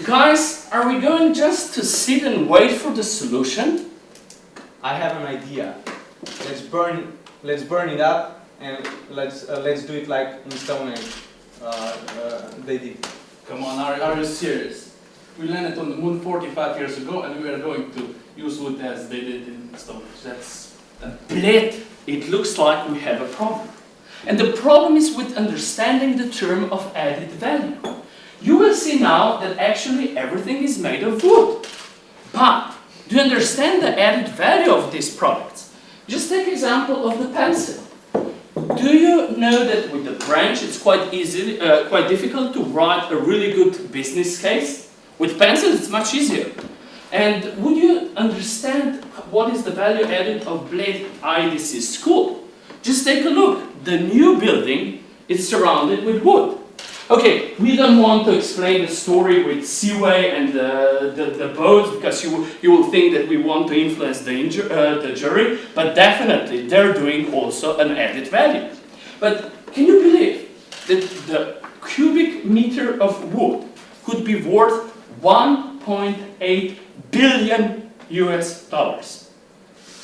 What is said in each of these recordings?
Guys, are we going just to sit and wait for the solution? I have an idea. Let's burn it up, and let's do it like in Stone Age they did. Come on, are you serious? We landed on the moon 45 years ago, and we are going to use wood as they did in Stone Age. That's Bled, it looks like we have a problem. And the problem is with understanding the term of added value. You will see now that actually everything is made of wood. But do you understand the added value of these products? Just take example of the pencil. Do you know that with the branch it's quite difficult to write a really good business case? With pencil it's much easier. And would you understand what is the value added of Bled IDC school? Just take a look. The new building is surrounded with wood. Okay, we don't want to explain the story with Seaway and the boats because you will think that we want to influence the jury, but definitely they're doing also an added value. But can you believe that the cubic meter of wood could be worth 1.8 billion US dollars?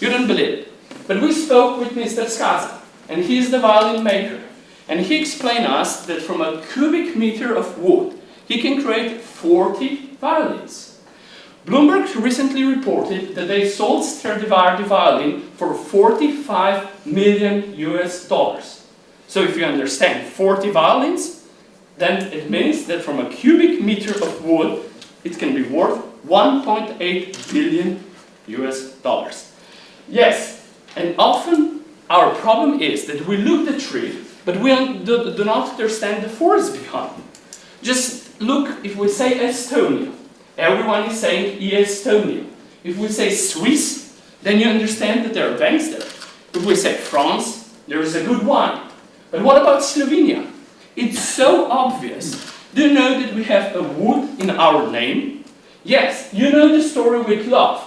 You don't believe it. But we spoke with Mr. Skaza, and he's the violin maker. And he explained us that from a cubic meter of wood, he can create 40 violins. Bloomberg recently reported that they sold Stradivari violin for 45 million US dollars. So if you understand 40 violins, then it means that from a cubic meter of wood, it can be worth 1.8 billion US dollars. Yes, and often our problem is that we look at the tree, but we do not understand the force behind. Just look, if we say Estonia, everyone is saying Estonia. If we say Swiss, then you understand that there are banks there. If we say France, there is a good wine. But what about Slovenia? It's so obvious. Do you know that we have a wood in our name? Yes, you know the story with love.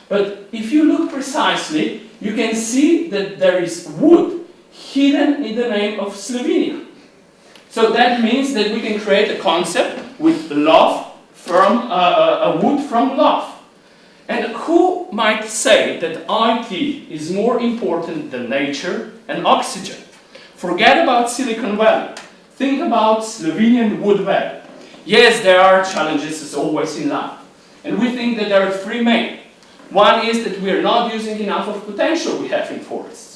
But if you look precisely, you can see that there is wood hidden in the name of Slovenia. So that means that we can create a concept with love from a wood from love. And who might say that IT is more important than nature and oxygen? Forget about Silicon Valley. Think about Slovenian wood valley. Yes, there are challenges as always in life. And we think that there are three main. One is that we are not using enough of potential we have in forests.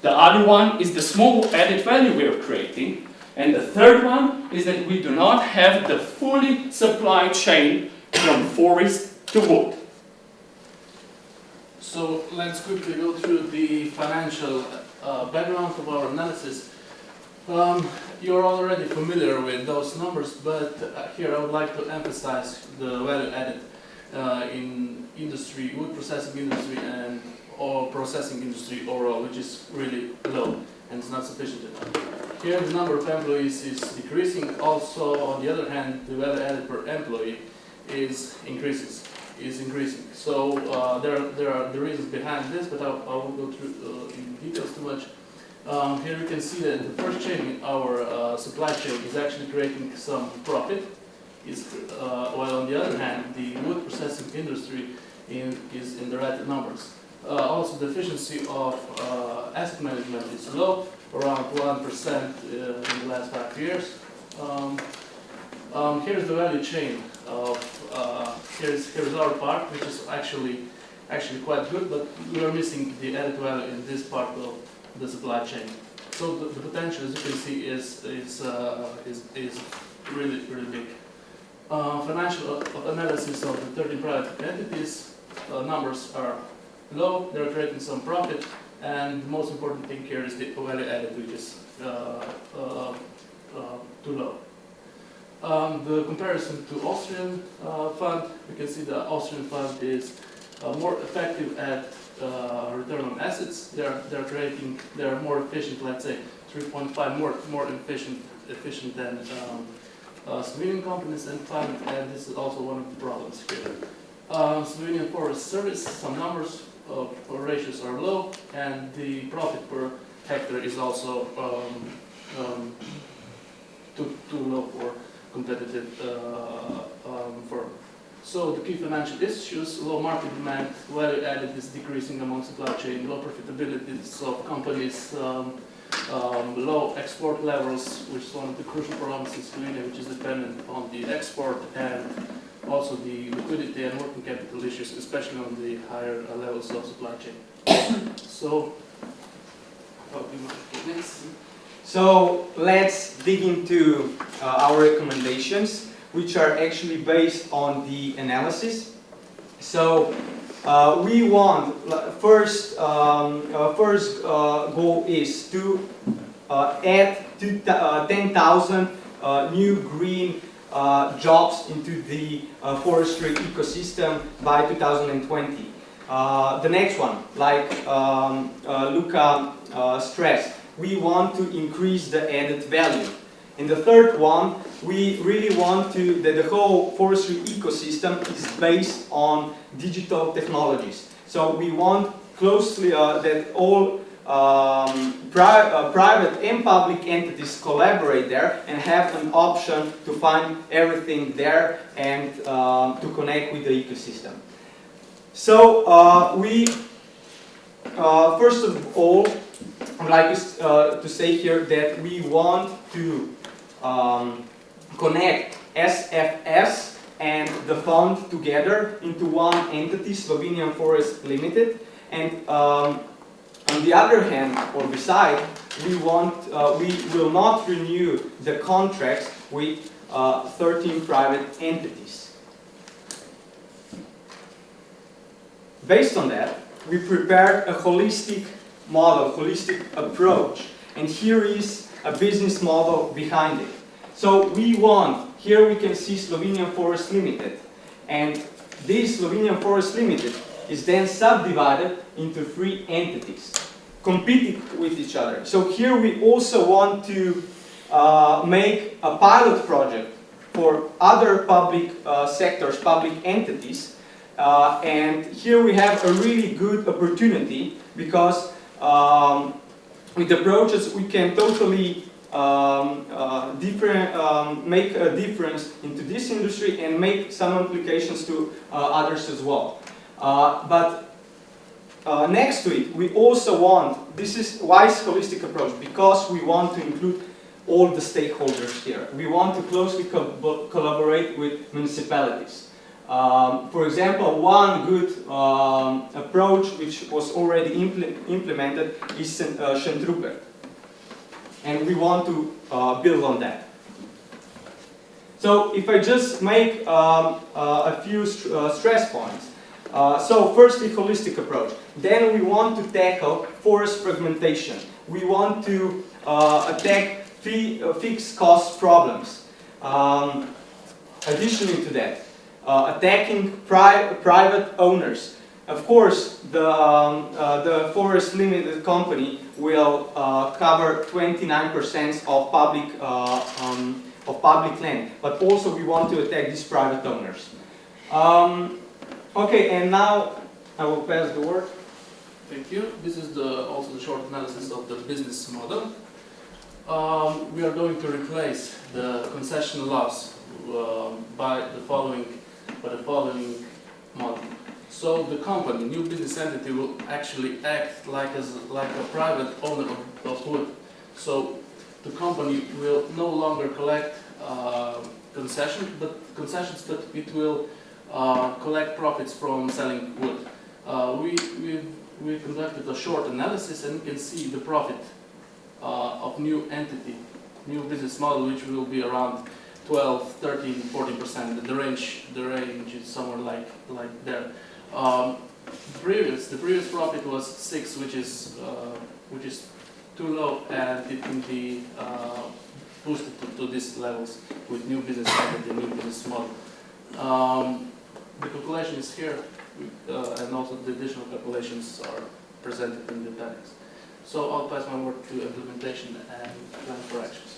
The other one is the small added value we are creating. And the third one is that we do not have the fully supply chain from forest to wood. So let's quickly go through the financial background of our analysis. You're already familiar with those numbers, but here I would like to emphasize the value added in industry, wood processing industry or processing industry overall, which is really low and it's not sufficient enough. Here the number of employees is decreasing. Also, on the other hand, the value added per employee is increasing. So there are the reasons behind this, but I won't go through in details too much. Here you can see that the first chain in our supply chain is actually creating some profit, while on the other hand, the wood processing industry is in the red numbers. Also, the efficiency of asset management is low, around 1% in the last 5 years. Here's the value chain here's our part, which is actually quite good, but we are missing the added value in this part of the supply chain. So the potential, as you can see, is really big. Financial analysis of the 13 private entities, numbers are low, they're creating some profit, and the most important thing here is the value added, which is too low. The comparison to Austrian fund, we can see the Austrian fund is more effective at return on assets. They're more efficient, let's say 3.5 more efficient than Slovenian companies and fund, and this is also one of the problems here. Slovenian Forest Service, some numbers or ratios are low, and the profit per hectare is also too low competitive firm. So the key financial issues: low market demand, value added is decreasing among supply chain, low profitability of companies, low export levels, which is one of the crucial problems in Slovenia, which is dependent on the export, and also the liquidity and working capital issues, especially on the higher levels of supply chain. So, next. So let's dig into our recommendations, which are actually based on the analysis. So we want first goal is to add 10,000 new green jobs into the forestry ecosystem by 2020. The next one, like Luka stressed, we want to increase the added value. And the third one, we really want to, that the whole forestry ecosystem is based on digital technologies. So we want closely that all private and public entities collaborate there and have an option to find everything there and to connect with the ecosystem. So we, first of all, I'd like to say here that we want to connect SFS and the fund together into one entity, Slovenian Forest Limited, and on the other hand, or beside, we will not renew the contracts with 13 private entities. Based on that, we prepared a holistic model, holistic approach, and here is a business model behind it. So we want, here we can see Slovenian Forest Limited, and this Slovenian Forest Limited is then subdivided into 3 entities, competing with each other. So here we also want to make a pilot project for other public sectors, public entities, and here we have a really good opportunity because with the approaches we can totally make a difference into this industry and make some applications to others as well. But next to it, we also want, this is wise holistic approach, because we want to include all the stakeholders here. We want to closely collaborate with municipalities. For example, one good approach which was already implemented is Šentrupert, and we want to build on that. So if I just make a few stress points. So firstly, holistic approach. Then we want to tackle forest fragmentation. We want to attack fixed cost problems. Additionally to that, attacking private owners. Of course, the Forest Limited company will cover 29% of public land, but also we want to attack these private owners. Okay, and now I will pass the word. Thank you. This is also the short analysis of the business model. We are going to replace the concession laws by the following model. So the company, new business entity, will actually act like a private owner of wood. So the company will no longer collect concessions, but it will collect profits from selling wood. We conducted a short analysis, and you can see the profit of new entity, new business model, which will be around 12, 13, 14%. The range is somewhere like there. The previous profit was 6, which is too low, and it can be boosted to these levels with new business entity, new business model. The calculation is here, and also the additional calculations are presented in the text. So I'll pass my word to implementation and plan for actions.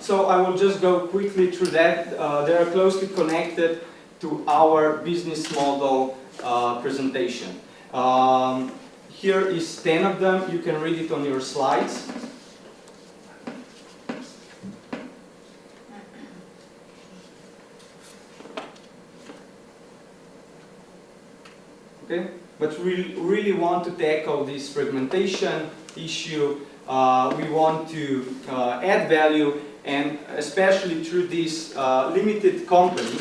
So I will just go quickly through that. They are closely connected to our business model presentation. Here is 10 of them. You can read it on your slides. okay? But we really want to tackle this fragmentation issue. We want to add value, and especially through this limited company,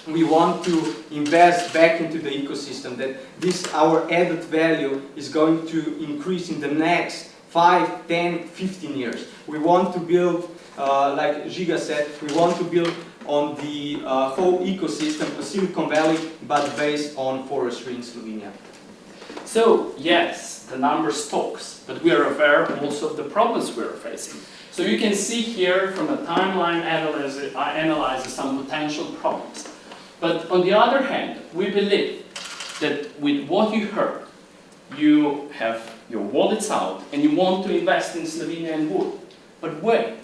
we want to invest back into the ecosystem, that this, our added value, is going to increase in the next 5, 10, 15 years. We want to build, like Žiga said, we want to build on the whole ecosystem of Silicon Valley, but based on forestry in Slovenia. So, yes, the numbers talks, but we are aware also of the problems we are facing. So you can see here from a timeline analysis, I analyze some potential problems. But on the other hand, we believe that with what you heard, you have your wallets out and you want to invest in Slovenian wood. But wait,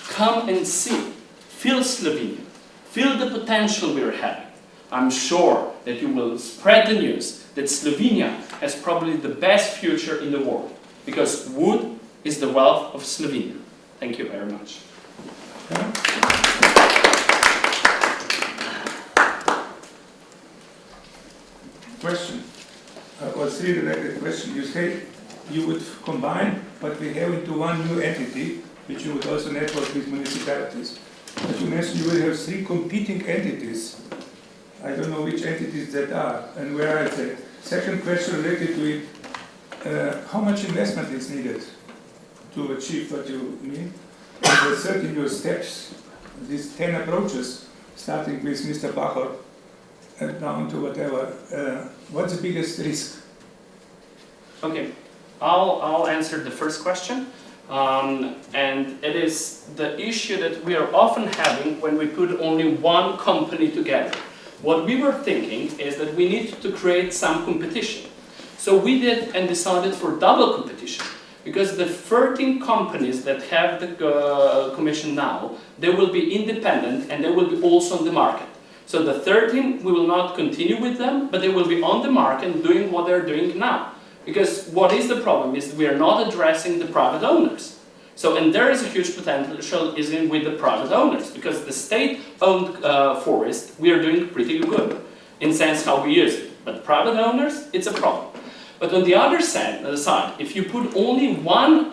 come and see, feel Slovenia, feel the potential we're having. I'm sure that you will spread the news that Slovenia has probably the best future in the world, because wood is the wealth of Slovenia. Thank you very much. Question, or three related questions. You say you would combine, but we have into one new entity, which you would also network with municipalities. But you mentioned you will have 3 competing entities. I don't know which entities that are and where are they. Second question related to it, how much investment is needed to achieve what you mean? And the third in your steps, these 10 approaches, starting with Mr. Bachor, and down to whatever, what's the biggest risk? Okay, I'll answer the first question. And it is the issue that we are often having when we put only one company together. What we were thinking is that we need to create some competition. So we did and decided for double competition, because the 13 companies that have the commission now, they will be independent and they will be also on the market. So the 13, we will not continue with them, but they will be on the market doing what they're doing now. Because what is the problem is we are not addressing the private owners. So, and there is a huge potential is in with the private owners, because the state-owned forest, we are doing pretty good in sense how we use it. But private owners, it's a problem. But on the other side, if you put only one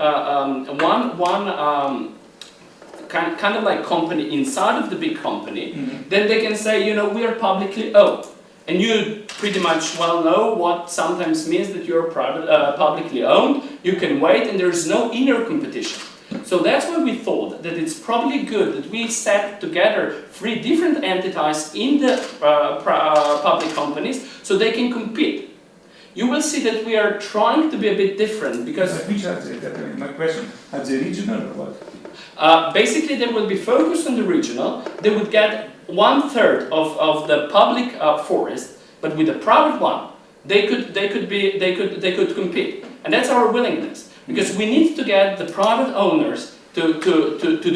kind of like company inside of the big company, then they can say, you know, we are publicly owned. And you pretty much well know what sometimes means that you're publicly owned. You can wait and there's no inner competition. So that's why we thought that it's probably good that we set together 3 different entities in the public companies so they can compete. You will see that we are trying to be a bit different because... Which are they? My question, are they regional or what? Basically, they will be focused on the regional. They would get 1/3 of the public forest, but with the private one, they could compete, and that's our willingness, because we need to get the private owners to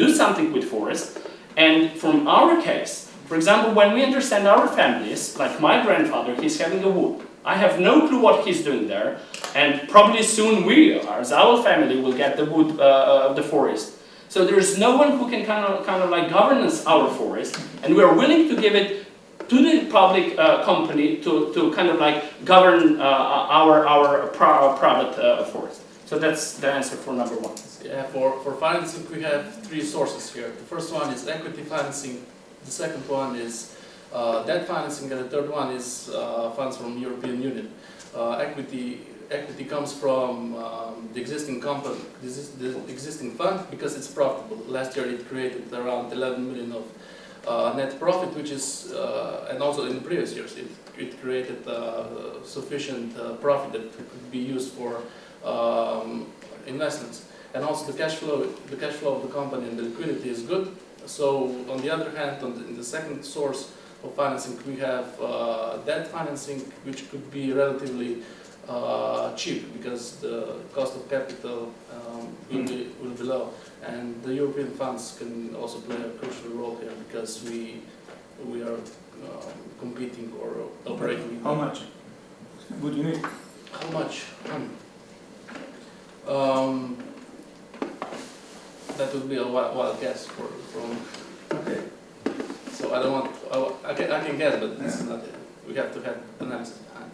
do something with forest. And from our case, for example, when we understand our families, like my grandfather, he's having a wood. I have no clue what he's doing there, and probably soon we, as our family, will get the wood of the forest. So there's no one who can kind of like governance our forest, and we are willing to give it to the public company to kind of like govern our private forest. So that's the answer for number 1. Yeah, for financing we have 3 sources here. The first one is equity financing, the second one is debt financing, and the third one is funds from European Union. Equity comes from the existing company, the existing fund, because it's profitable. Last year it created around 11 million of net profit, which is, and also in the previous years it created sufficient profit that could be used for investments. And also the cash flow of the company and the liquidity is good. So on the other hand, in the second source of financing, we have debt financing, which could be relatively cheap, because the cost of capital will be low, and the European funds can also play a crucial role here, because we are competing or operating. How much would you need? How much? That would be a wild guess from. Okay. So I don't want. I can guess, but this is not it. We have to have analysis behind.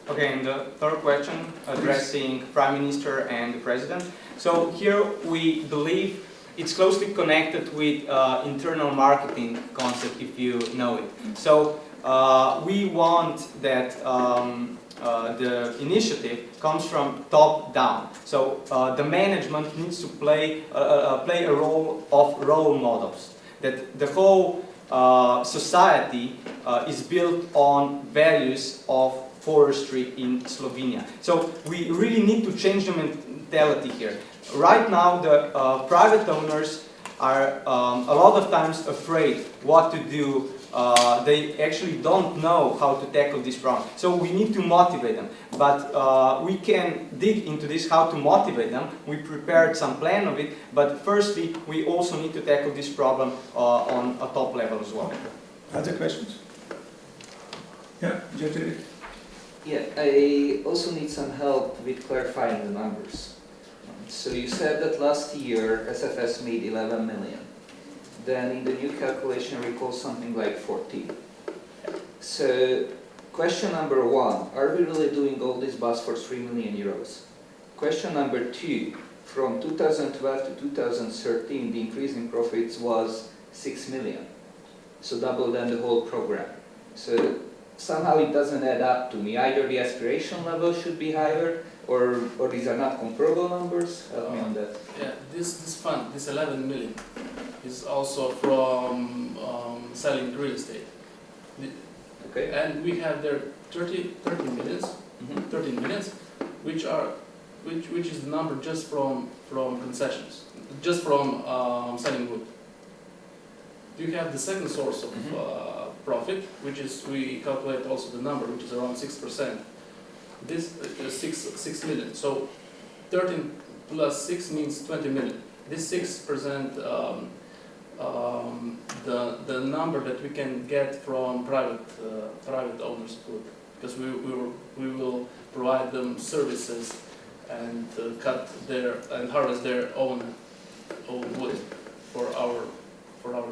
Okay, and the third question, addressing Prime Minister and the President. So here we believe it's closely connected with internal marketing concept, if you know it. So we want that the initiative comes from top down. So the management needs to play a role of role models. That the whole society is built on values of forestry in Slovenia. So we really need to change the mentality here. Right now, the private owners are a lot of times afraid what to do. They actually don't know how to tackle this problem. So we need to motivate them. But we can dig into this, how to motivate them. We prepared some plan of it. But firstly, we also need to tackle this problem on a top level as well. Other questions? Yeah, Judge. Yeah, I also need some help with clarifying the numbers. So you said that last year SFS made 11 million. Then in the new calculation recall something like 14. So question number one, are we really doing all this bus for 3 million euros? Question number two, from 2012 to 2013 the increase in profits was 6 million. So double than the whole program. So somehow it doesn't add up to me. Either the aspiration level should be higher, or these are not comparable numbers. Help me on that. Yeah, this fund, this 11 million, is also from selling real estate. Okay. And we have there 13 millions, Mm-hmm. 13 millions, which is the number just from concessions, just from selling wood. You have the second source of profit, which is, we calculate also the number, which is around 6%. This is 6 million. So 13 plus 6 means 20 million. This 6%, the number that we can get from private owners of wood, because we will provide them services and cut their and harvest their own wood for our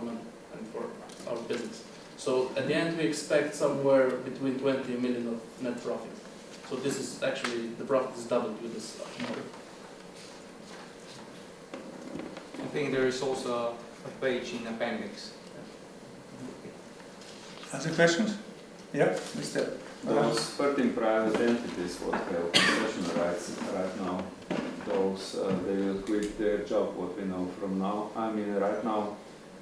money and for our business. So at the end we expect somewhere between 20 million of net profit. So this is actually, the profit is doubled with this model. I think there is also a page in appendix. Other questions? Yeah, Mr. Those 13 private entities what have concession rights right now, those they will quit their job, what we know from now, I mean right now,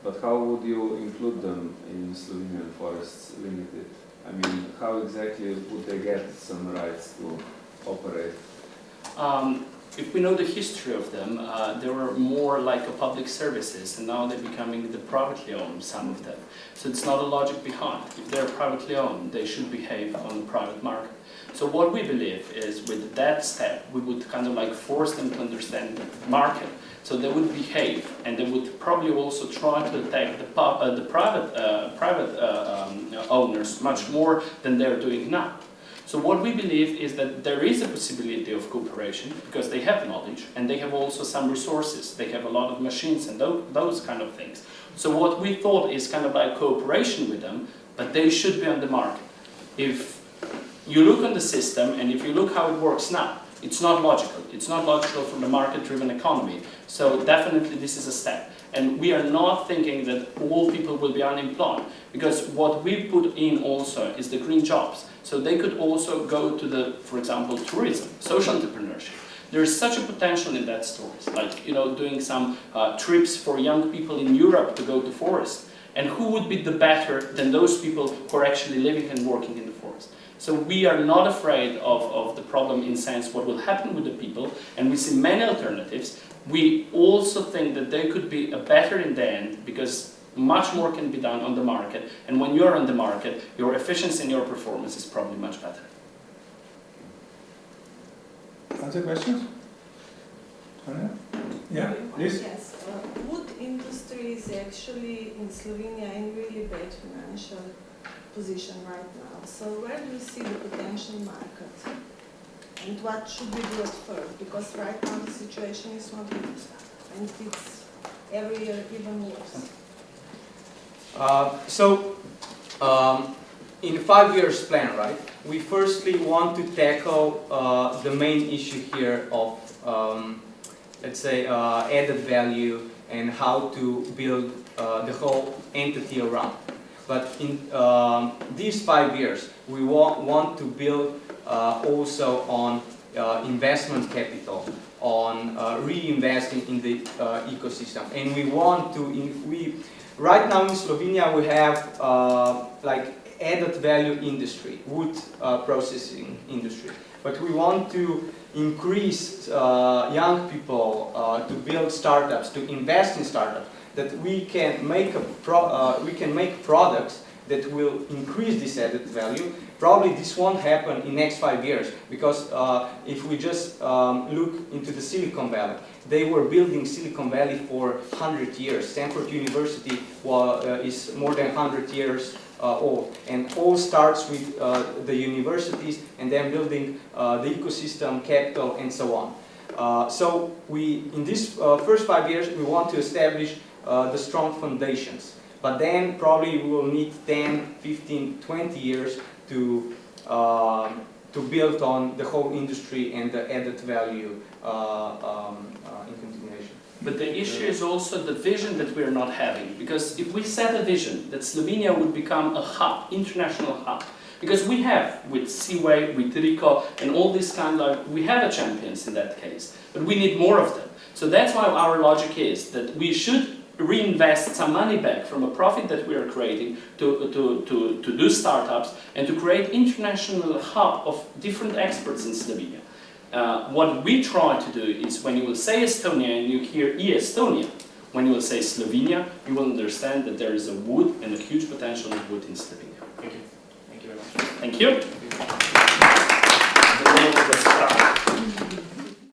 but how would you include them in Slovenian Forests Limited? I mean, how exactly would they get some rights to operate? If we know the history of them, they were more like a public services, and now they're becoming the privately owned, some of them. So it's not a logic behind. If they're privately owned, they should behave on the private market. So what we believe is, with that step, we would kind of like force them to understand the market. So they would behave, and they would probably also try to attack the private owners much more than they're doing now. So what we believe is that there is a possibility of cooperation, because they have knowledge and they have also some resources. They have a lot of machines and those kind of things. So what we thought is kind of like cooperation with them, but they should be on the market. If you look on the system and if you look how it works now, it's not logical. It's not logical from the market-driven economy. So definitely this is a step. And we are not thinking that all people will be unemployed, because what we put in also is the green jobs. So they could also go to the, for example, tourism, social entrepreneurship. There is such a potential in that stories, like, you know, doing some trips for young people in Europe to go to forest. And who would be the better than those people who are actually living and working in the forest? So we are not afraid of the problem in sense what will happen with the people, and we see many alternatives. We also think that they could be a better in the end, because much more can be done on the market, and when you're on the market, your efficiency and your performance is probably much better. Other questions? Yeah, please. Yes, wood industry is actually in Slovenia in really bad financial position right now. So where do you see the potential market? And what should we do at first? Because right now the situation is not good, and it's every year even worse. In 5 years plan, right, we firstly want to tackle the main issue here of, let's say, added value and how to build the whole entity around. But in these 5 years, we want to build also on investment capital, on reinvesting in the ecosystem. And we want to, right now in Slovenia we have like added value industry, wood processing industry. But we want to increase young people to build startups, to invest in startups, that we can make products that will increase this added value. Probably this won't happen in next 5 years, because if we just look into the Silicon Valley, they were building Silicon Valley for 100 years. Stanford University is more than 100 years old, and all starts with the universities and then building the ecosystem, capital, and so on. So in these first 5 years, we want to establish the strong foundations. But then probably we will need 10, 15, 20 years to build on the whole industry and the added value in continuation. But the issue is also the vision that we are not having. Because if we set a vision that Slovenia would become a hub, international hub, because we have with Seaway, with Rico, and all these we have a champions in that case, but we need more of them. So that's why our logic is that we should reinvest some money back from a profit that we are creating to do startups and to create international hub of different experts in Slovenia. What we try to do is when you will say Estonia and you hear e-Estonia, when you will say Slovenia, you will understand that there is a wood and a huge potential of wood in Slovenia. Thank you. Thank you very much. Thank you.